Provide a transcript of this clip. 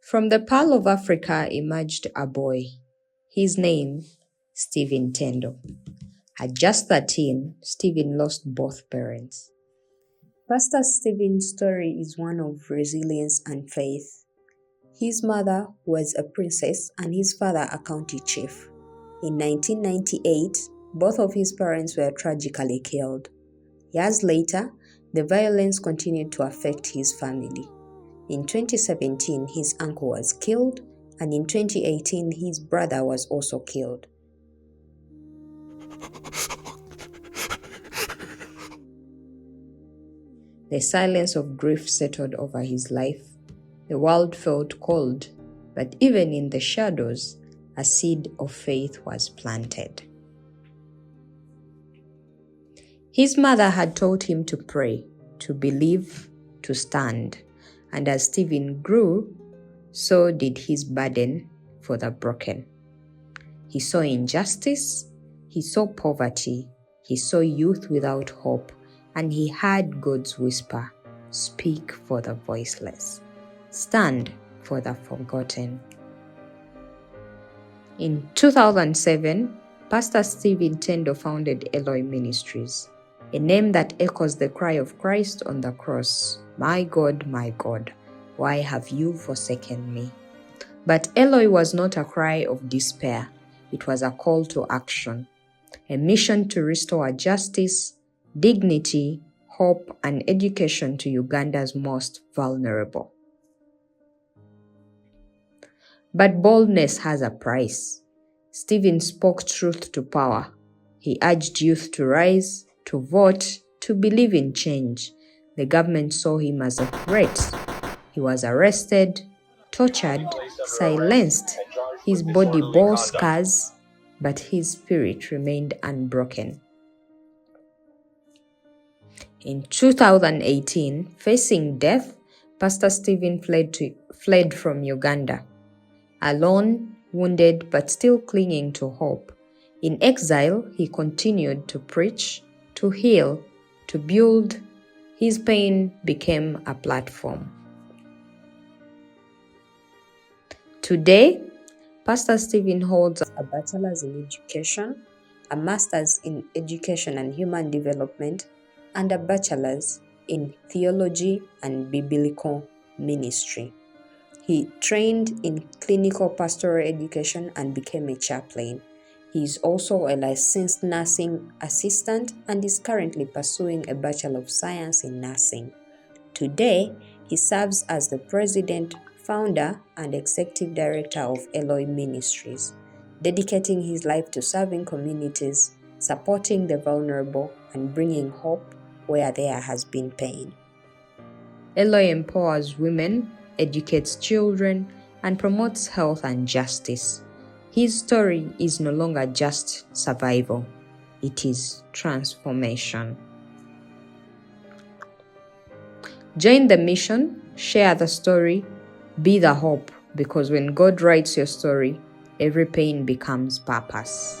From the Pearl of Africa emerged a boy. His name, Stephen Tendo. At just 13, Stephen lost both parents. Pastor Stephen's story is one of resilience and faith. His mother was a princess and his father a county chief. In 1998, both of his parents were tragically killed. Years later, the violence continued to affect his family. In 2017, his uncle was killed, and in 2018, his brother was also killed. The silence of grief settled over his life. The world felt cold, but even in the shadows, a seed of faith was planted. His mother had taught him to pray, to believe, to stand, and as Stephen grew, so did his burden for the broken. He saw injustice, he saw poverty, he saw youth without hope, and he heard God's whisper, "Speak for the voiceless, stand for the forgotten." In 2007, Pastor Stephen Tendo founded Eloi Ministries, a name that echoes the cry of Christ on the cross, my God, why have you forsaken me?" But Eloi was not a cry of despair. It was a call to action, a mission to restore justice, dignity, hope, and education to Uganda's most vulnerable. But boldness has a price. Stephen spoke truth to power. He urged youth to rise, to vote, to believe in change. The government saw him as a threat. He was arrested, tortured, silenced. His body bore scars, but his spirit remained unbroken. In 2018, facing death, Pastor Stephen fled from Uganda. Alone, wounded, but still clinging to hope. In exile, he continued to preach, to heal, to build. His pain became a platform. Today, Pastor Stephen holds a bachelor's in education, a master's in education and human development, and a bachelor's in theology and biblical ministry. He trained in clinical pastoral education and became a chaplain. He is also a licensed nursing assistant and is currently pursuing a Bachelor of Science in Nursing. Today, he serves as the president, founder, and executive director of Eloi Ministries, dedicating his life to serving communities, supporting the vulnerable, and bringing hope where there has been pain. Eloi empowers women, educates children, and promotes health and justice. His story is no longer just survival, it is transformation. Join the mission, share the story, be the hope, because when God writes your story, every pain becomes purpose.